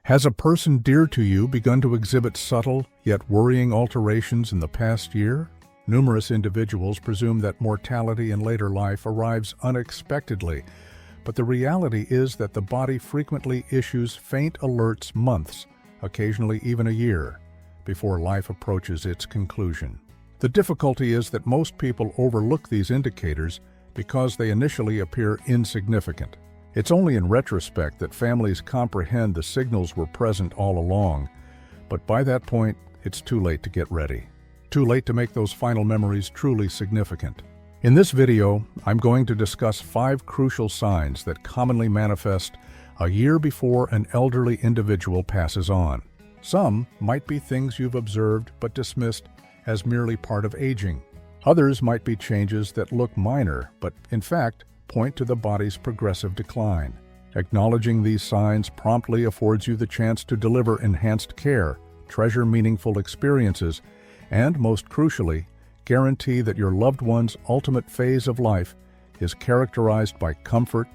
Has a person dear to you begun to exhibit subtle, yet worrying alterations in the past year? Numerous individuals presume that mortality in later life arrives unexpectedly, but the reality is that the body frequently issues faint alerts months, occasionally even a year, before life approaches its conclusion. The difficulty is that most people overlook these indicators because they initially appear insignificant. It's only in retrospect that families comprehend the signals were present all along, but by that point, it's too late to get ready. Too late to make those final memories truly significant. In this video, I'm going to discuss 5 crucial signs that commonly manifest a year before an elderly individual passes on. Some might be things you've observed but dismissed as merely part of aging. Others might be changes that look minor, but in fact, point to the body's progressive decline. Acknowledging these signs promptly affords you the chance to deliver enhanced care, treasure meaningful experiences, and, most crucially, guarantee that your loved one's ultimate phase of life is characterized by comfort,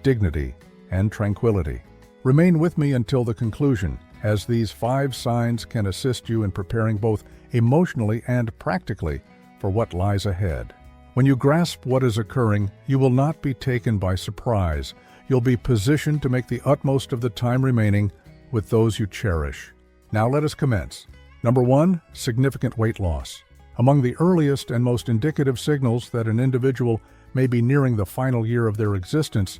dignity, and tranquility. Remain with me until the conclusion, as these 5 signs can assist you in preparing both emotionally and practically for what lies ahead. When you grasp what is occurring, you will not be taken by surprise. You'll be positioned to make the utmost of the time remaining with those you cherish. Now let us commence. Number 1, significant weight loss. Among the earliest and most indicative signals that an individual may be nearing the final year of their existence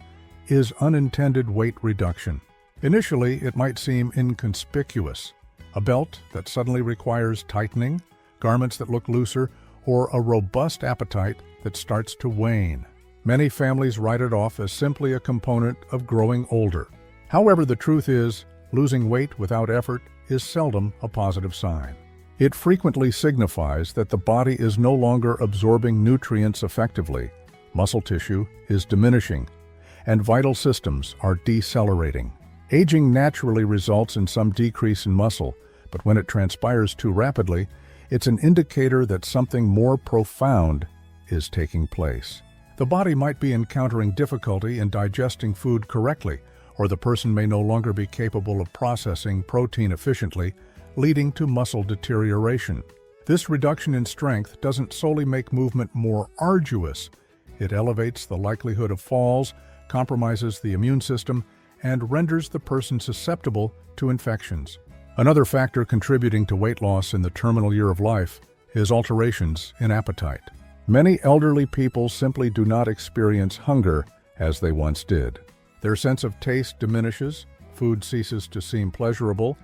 is unintended weight reduction. Initially, it might seem inconspicuous. A belt that suddenly requires tightening, garments that look looser, or a robust appetite that starts to wane. Many families write it off as simply a component of growing older. However, the truth is, losing weight without effort is seldom a positive sign. It frequently signifies that the body is no longer absorbing nutrients effectively, muscle tissue is diminishing, and vital systems are decelerating. Aging naturally results in some decrease in muscle, but when it transpires too rapidly, it's an indicator that something more profound is taking place. The body might be encountering difficulty in digesting food correctly, or the person may no longer be capable of processing protein efficiently, leading to muscle deterioration. This reduction in strength doesn't solely make movement more arduous. It elevates the likelihood of falls, compromises the immune system, and renders the person susceptible to infections. Another factor contributing to weight loss in the terminal year of life is alterations in appetite. Many elderly people simply do not experience hunger as they once did. Their sense of taste diminishes, food ceases to seem pleasurable,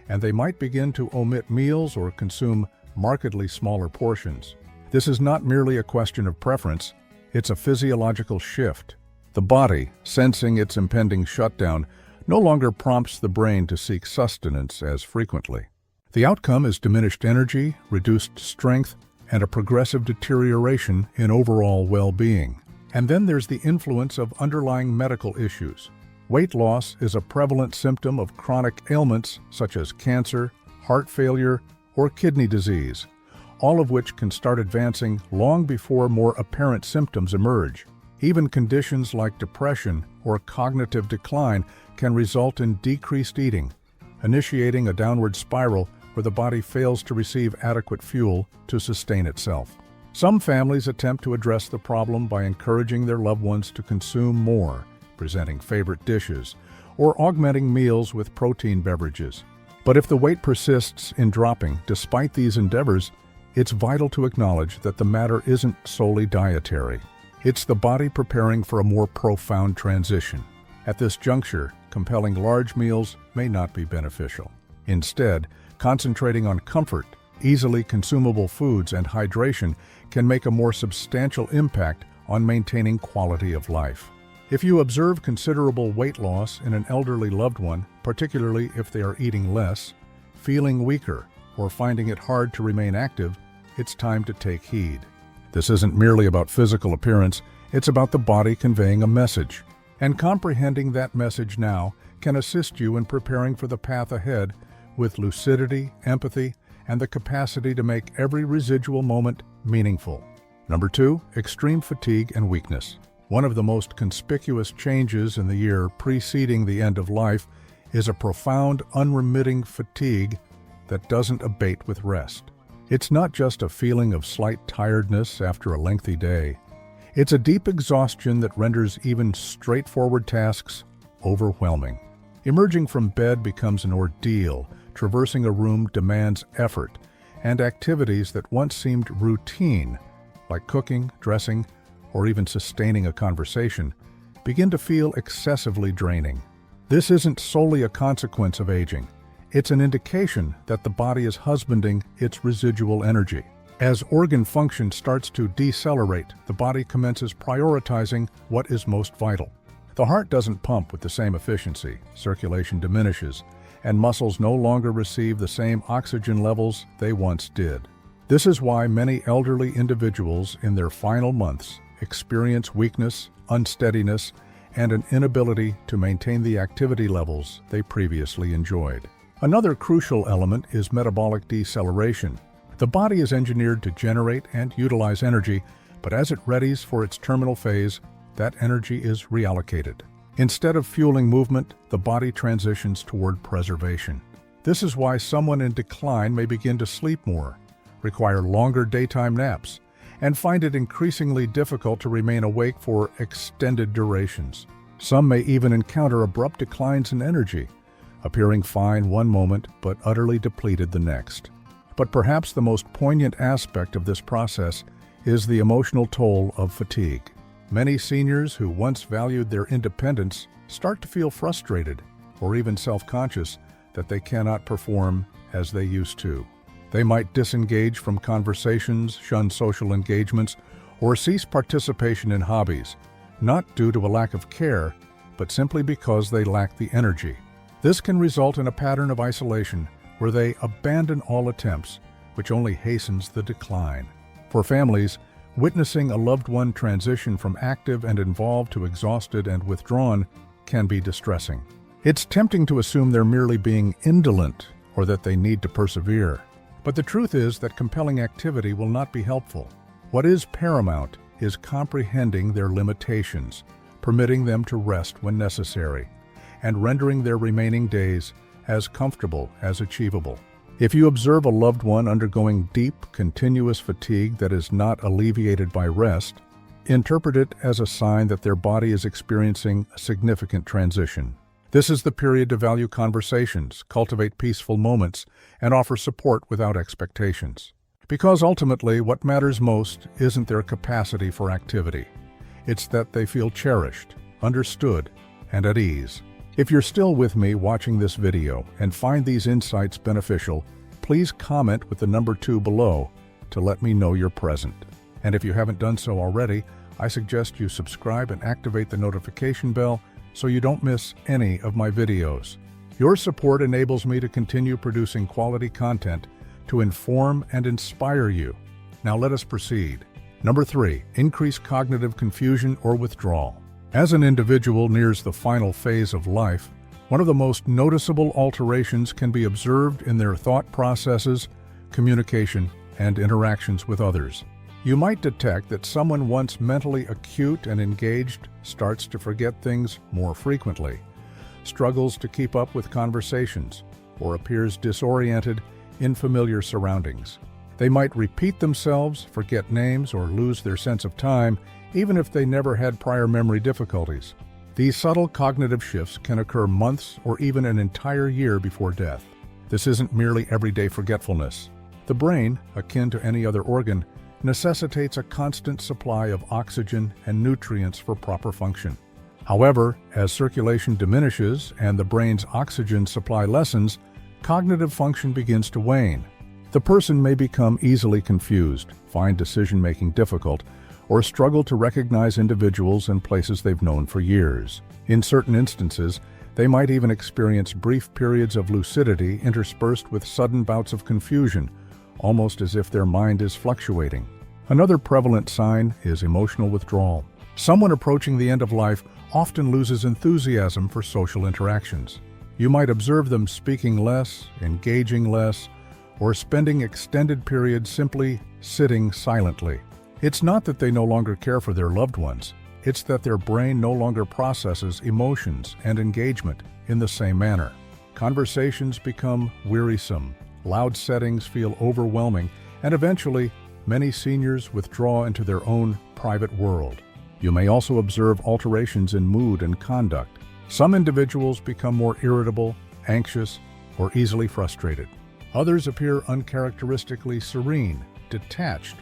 and they might begin to omit meals or consume markedly smaller portions. This is not merely a question of preference, it's a physiological shift. The body, sensing its impending shutdown, no longer prompts the brain to seek sustenance as frequently. The outcome is diminished energy, reduced strength, and a progressive deterioration in overall well-being. And then there's the influence of underlying medical issues. Weight loss is a prevalent symptom of chronic ailments such as cancer, heart failure, or kidney disease, all of which can start advancing long before more apparent symptoms emerge. Even conditions like depression or cognitive decline can result in decreased eating, initiating a downward spiral where the body fails to receive adequate fuel to sustain itself. Some families attempt to address the problem by encouraging their loved ones to consume more, presenting favorite dishes, or augmenting meals with protein beverages. But if the weight persists in dropping despite these endeavors, it's vital to acknowledge that the matter isn't solely dietary. It's the body preparing for a more profound transition. At this juncture, compelling large meals may not be beneficial. Instead, concentrating on comfort, easily consumable foods, and hydration can make a more substantial impact on maintaining quality of life. If you observe considerable weight loss in an elderly loved one, particularly if they are eating less, feeling weaker, or finding it hard to remain active, it's time to take heed. This isn't merely about physical appearance, it's about the body conveying a message. And comprehending that message now can assist you in preparing for the path ahead with lucidity, empathy, and the capacity to make every residual moment meaningful. Number 2, extreme fatigue and weakness. One of the most conspicuous changes in the year preceding the end of life is a profound, unremitting fatigue that doesn't abate with rest. It's not just a feeling of slight tiredness after a lengthy day. It's a deep exhaustion that renders even straightforward tasks overwhelming. Emerging from bed becomes an ordeal. Traversing a room demands effort, and activities that once seemed routine, like cooking, dressing, or even sustaining a conversation, begin to feel excessively draining. This isn't solely a consequence of aging. It's an indication that the body is husbanding its residual energy. As organ function starts to decelerate, the body commences prioritizing what is most vital. The heart doesn't pump with the same efficiency, circulation diminishes, and muscles no longer receive the same oxygen levels they once did. This is why many elderly individuals in their final months experience weakness, unsteadiness, and an inability to maintain the activity levels they previously enjoyed. Another crucial element is metabolic deceleration. The body is engineered to generate and utilize energy, but as it readies for its terminal phase, that energy is reallocated. Instead of fueling movement, the body transitions toward preservation. This is why someone in decline may begin to sleep more, require longer daytime naps, and find it increasingly difficult to remain awake for extended durations. Some may even encounter abrupt declines in energy, appearing fine one moment but utterly depleted the next. But perhaps the most poignant aspect of this process is the emotional toll of fatigue. Many seniors who once valued their independence start to feel frustrated or even self-conscious that they cannot perform as they used to. They might disengage from conversations, shun social engagements, or cease participation in hobbies, not due to a lack of care, but simply because they lack the energy. This can result in a pattern of isolation where they abandon all attempts, which only hastens the decline. For families, witnessing a loved one transition from active and involved to exhausted and withdrawn can be distressing. It's tempting to assume they're merely being indolent or that they need to persevere. But the truth is that compelling activity will not be helpful. What is paramount is comprehending their limitations, permitting them to rest when necessary, and rendering their remaining days as comfortable as achievable. If you observe a loved one undergoing deep, continuous fatigue that is not alleviated by rest, interpret it as a sign that their body is experiencing a significant transition. This is the period to value conversations, cultivate peaceful moments, and offer support without expectations. Because ultimately, what matters most isn't their capacity for activity. It's that they feel cherished, understood, and at ease. If you're still with me watching this video and find these insights beneficial, please comment with the number 2 below to let me know you're present. And if you haven't done so already, I suggest you subscribe and activate the notification bell so you don't miss any of my videos. Your support enables me to continue producing quality content to inform and inspire you. Now let us proceed. Number 3, increase cognitive confusion or withdrawal. As an individual nears the final phase of life, one of the most noticeable alterations can be observed in their thought processes, communication, and interactions with others. You might detect that someone once mentally acute and engaged starts to forget things more frequently, struggles to keep up with conversations, or appears disoriented in familiar surroundings. They might repeat themselves, forget names, or lose their sense of time, even if they never had prior memory difficulties. These subtle cognitive shifts can occur months or even an entire year before death. This isn't merely everyday forgetfulness. The brain, akin to any other organ, necessitates a constant supply of oxygen and nutrients for proper function. However, as circulation diminishes and the brain's oxygen supply lessens, cognitive function begins to wane. The person may become easily confused, find decision-making difficult, or struggle to recognize individuals and places they've known for years. In certain instances, they might even experience brief periods of lucidity interspersed with sudden bouts of confusion, almost as if their mind is fluctuating. Another prevalent sign is emotional withdrawal. Someone approaching the end of life often loses enthusiasm for social interactions. You might observe them speaking less, engaging less, or spending extended periods simply sitting silently. It's not that they no longer care for their loved ones, it's that their brain no longer processes emotions and engagement in the same manner. Conversations become wearisome, loud settings feel overwhelming, and eventually, many seniors withdraw into their own private world. You may also observe alterations in mood and conduct. Some individuals become more irritable, anxious, or easily frustrated. Others appear uncharacteristically serene, detached,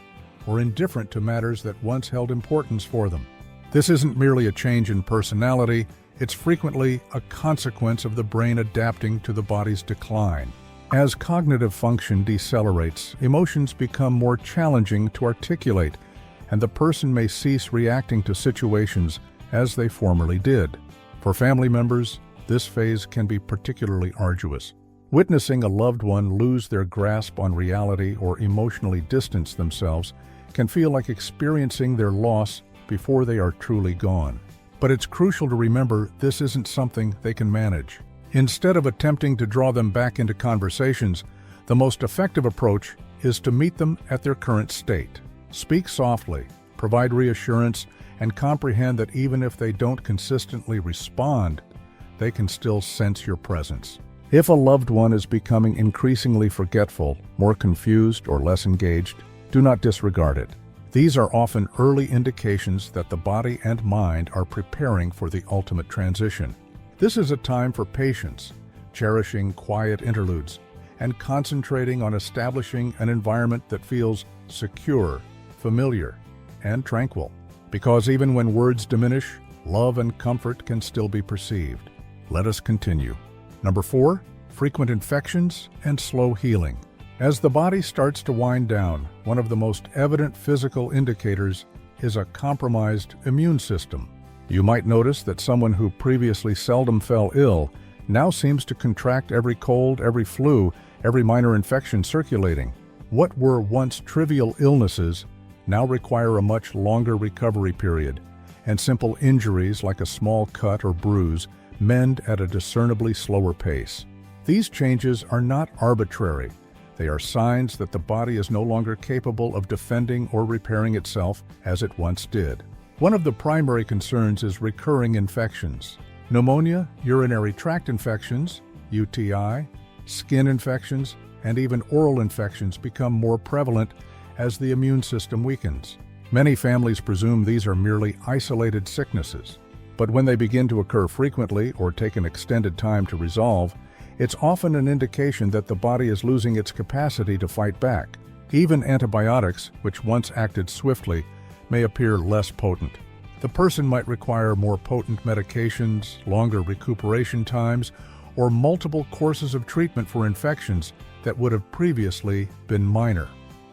or indifferent to matters that once held importance for them. This isn't merely a change in personality, it's frequently a consequence of the brain adapting to the body's decline. As cognitive function decelerates, emotions become more challenging to articulate, and the person may cease reacting to situations as they formerly did. For family members, this phase can be particularly arduous. Witnessing a loved one lose their grasp on reality or emotionally distance themselves can feel like experiencing their loss before they are truly gone. But it's crucial to remember this isn't something they can manage. Instead of attempting to draw them back into conversations, the most effective approach is to meet them at their current state. Speak softly, provide reassurance, and comprehend that even if they don't consistently respond, they can still sense your presence. If a loved one is becoming increasingly forgetful, more confused, or less engaged, do not disregard it. These are often early indications that the body and mind are preparing for the ultimate transition. This is a time for patience, cherishing quiet interludes, and concentrating on establishing an environment that feels secure, familiar, and tranquil. Because even when words diminish, love and comfort can still be perceived. Let us continue. Number 4, frequent infections and slow healing. As the body starts to wind down, one of the most evident physical indicators is a compromised immune system. You might notice that someone who previously seldom fell ill now seems to contract every cold, every flu, every minor infection circulating. What were once trivial illnesses now require a much longer recovery period, and simple injuries like a small cut or bruise mend at a discernibly slower pace. These changes are not arbitrary. They are signs that the body is no longer capable of defending or repairing itself as it once did. One of the primary concerns is recurring infections. Pneumonia, urinary tract infections, UTI, skin infections, and even oral infections become more prevalent as the immune system weakens. Many families presume these are merely isolated sicknesses, but when they begin to occur frequently or take an extended time to resolve, it's often an indication that the body is losing its capacity to fight back. Even antibiotics, which once acted swiftly, may appear less potent. The person might require more potent medications, longer recuperation times, or multiple courses of treatment for infections that would have previously been minor.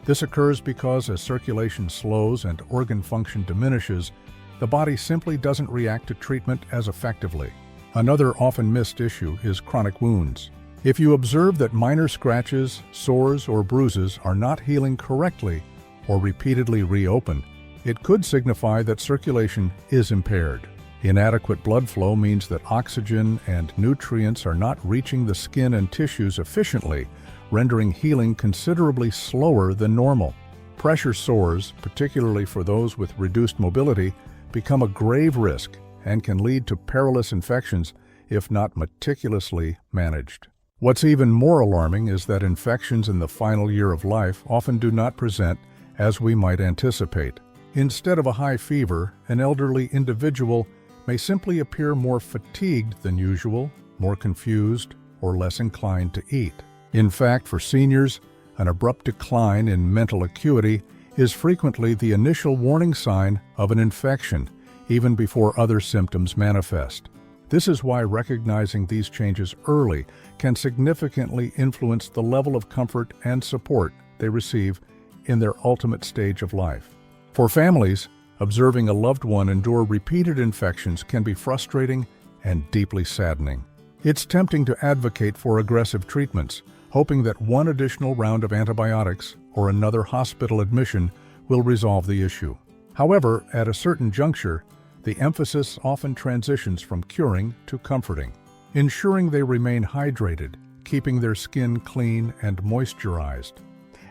This occurs because as circulation slows and organ function diminishes, the body simply doesn't react to treatment as effectively. Another often missed issue is chronic wounds. If you observe that minor scratches, sores, or bruises are not healing correctly or repeatedly reopen, it could signify that circulation is impaired. Inadequate blood flow means that oxygen and nutrients are not reaching the skin and tissues efficiently, rendering healing considerably slower than normal. Pressure sores, particularly for those with reduced mobility, become a grave risk and can lead to perilous infections if not meticulously managed. What's even more alarming is that infections in the final year of life often do not present as we might anticipate. Instead of a high fever, an elderly individual may simply appear more fatigued than usual, more confused, or less inclined to eat. In fact, for seniors, an abrupt decline in mental acuity is frequently the initial warning sign of an infection, even before other symptoms manifest. This is why recognizing these changes early can significantly influence the level of comfort and support they receive in their ultimate stage of life. For families, observing a loved one endure repeated infections can be frustrating and deeply saddening. It's tempting to advocate for aggressive treatments, hoping that one additional round of antibiotics or another hospital admission will resolve the issue. However, at a certain juncture, the emphasis often transitions from curing to comforting. Ensuring they remain hydrated, keeping their skin clean and moisturized,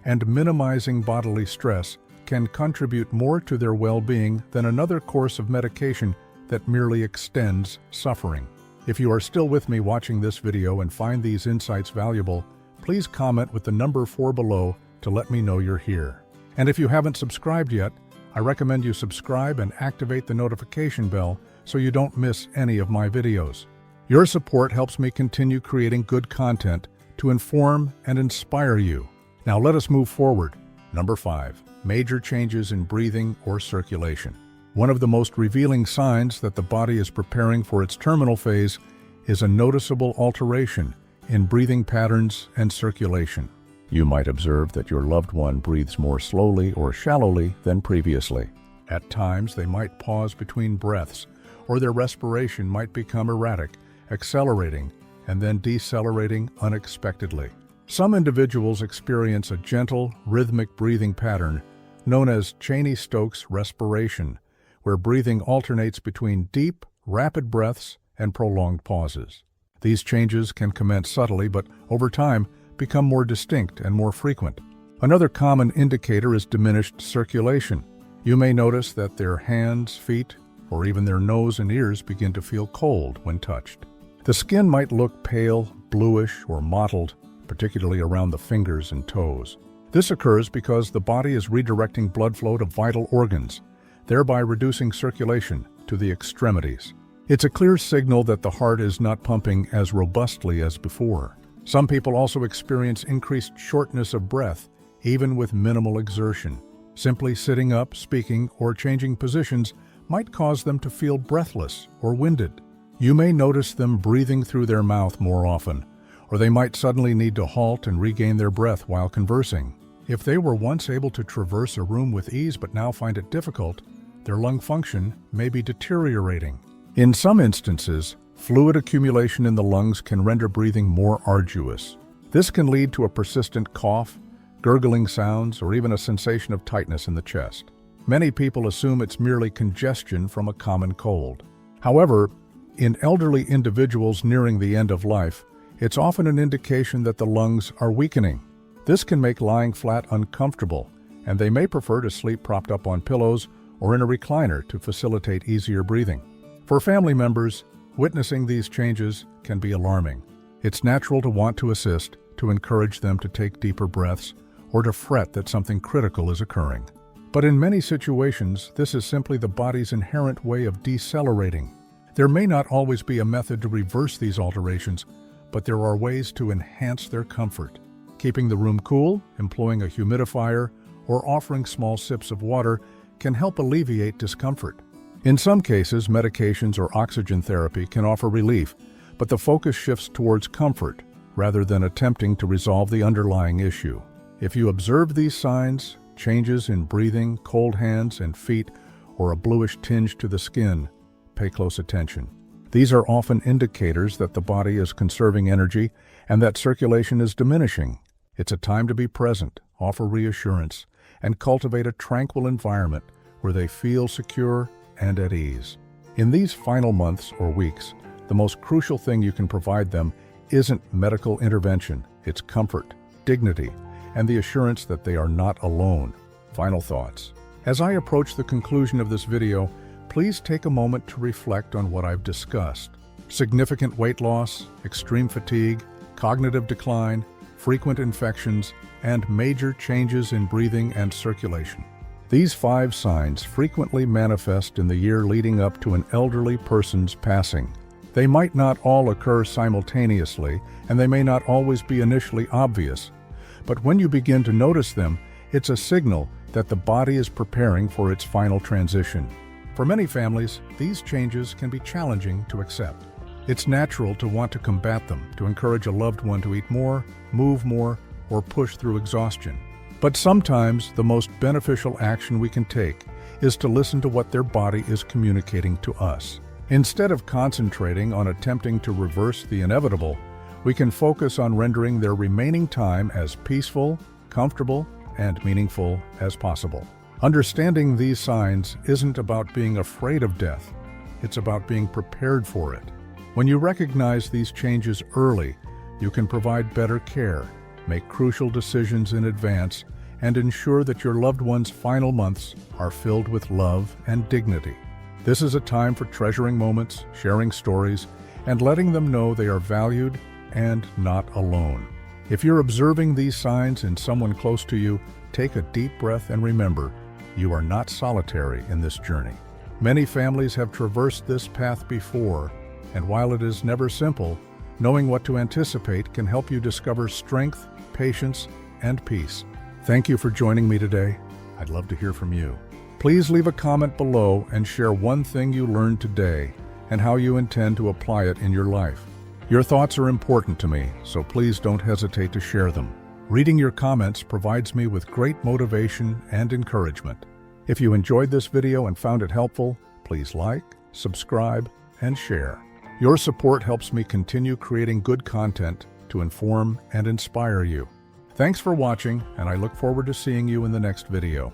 and minimizing bodily stress can contribute more to their well-being than another course of medication that merely extends suffering. If you are still with me watching this video and find these insights valuable, please comment with the number 4 below to let me know you're here. And if you haven't subscribed yet, I recommend you subscribe and activate the notification bell so you don't miss any of my videos. Your support helps me continue creating good content to inform and inspire you. Now let us move forward. Number 5. Major changes in breathing or circulation. One of the most revealing signs that the body is preparing for its terminal phase is a noticeable alteration in breathing patterns and circulation. You might observe that your loved one breathes more slowly or shallowly than previously. At times, they might pause between breaths, or their respiration might become erratic, accelerating and then decelerating unexpectedly. Some individuals experience a gentle, rhythmic breathing pattern known as Cheyne-Stokes respiration, where breathing alternates between deep, rapid breaths and prolonged pauses. These changes can commence subtly, but over time become more distinct and more frequent. Another common indicator is diminished circulation. You may notice that their hands, feet, or even their nose and ears begin to feel cold when touched. The skin might look pale, bluish, or mottled, particularly around the fingers and toes. This occurs because the body is redirecting blood flow to vital organs, thereby reducing circulation to the extremities. It's a clear signal that the heart is not pumping as robustly as before. Some people also experience increased shortness of breath, even with minimal exertion. Simply sitting up, speaking, or changing positions might cause them to feel breathless or winded. You may notice them breathing through their mouth more often, or they might suddenly need to halt and regain their breath while conversing. If they were once able to traverse a room with ease but now find it difficult, their lung function may be deteriorating. In some instances, fluid accumulation in the lungs can render breathing more arduous. This can lead to a persistent cough, gurgling sounds, or even a sensation of tightness in the chest. Many people assume it's merely congestion from a common cold. However, in elderly individuals nearing the end of life, it's often an indication that the lungs are weakening. This can make lying flat uncomfortable, and they may prefer to sleep propped up on pillows or in a recliner to facilitate easier breathing. For family members, witnessing these changes can be alarming. It's natural to want to assist, to encourage them to take deeper breaths, or to fret that something critical is occurring. But in many situations, this is simply the body's inherent way of decelerating. There may not always be a method to reverse these alterations, but there are ways to enhance their comfort. Keeping the room cool, employing a humidifier, or offering small sips of water can help alleviate discomfort. In some cases, medications or oxygen therapy can offer relief, but the focus shifts towards comfort rather than attempting to resolve the underlying issue. If you observe these signs, changes in breathing, cold hands and feet, or a bluish tinge to the skin, pay close attention. These are often indicators that the body is conserving energy and that circulation is diminishing. It's a time to be present, offer reassurance, and cultivate a tranquil environment where they feel secure and at ease. In these final months or weeks, the most crucial thing you can provide them isn't medical intervention, it's comfort, dignity, and the assurance that they are not alone. Final thoughts. As I approach the conclusion of this video, please take a moment to reflect on what I've discussed. Significant weight loss, extreme fatigue, cognitive decline, frequent infections, and major changes in breathing and circulation. These 5 signs frequently manifest in the year leading up to an elderly person's passing. They might not all occur simultaneously, and they may not always be initially obvious. But when you begin to notice them, it's a signal that the body is preparing for its final transition. For many families, these changes can be challenging to accept. It's natural to want to combat them, to encourage a loved one to eat more, move more, or push through exhaustion. But sometimes the most beneficial action we can take is to listen to what their body is communicating to us. Instead of concentrating on attempting to reverse the inevitable, we can focus on rendering their remaining time as peaceful, comfortable, and meaningful as possible. Understanding these signs isn't about being afraid of death, it's about being prepared for it. When you recognize these changes early, you can provide better care, make crucial decisions in advance, and ensure that your loved one's final months are filled with love and dignity. This is a time for treasuring moments, sharing stories, and letting them know they are valued and not alone. If you're observing these signs in someone close to you, take a deep breath and remember, you are not solitary in this journey. Many families have traversed this path before, and while it is never simple, knowing what to anticipate can help you discover strength, patience, and peace. Thank you for joining me today. I'd love to hear from you. Please leave a comment below and share one thing you learned today and how you intend to apply it in your life. Your thoughts are important to me, so please don't hesitate to share them. Reading your comments provides me with great motivation and encouragement. If you enjoyed this video and found it helpful, please like, subscribe, and share. Your support helps me continue creating good content to inform and inspire you. Thanks for watching, and I look forward to seeing you in the next video.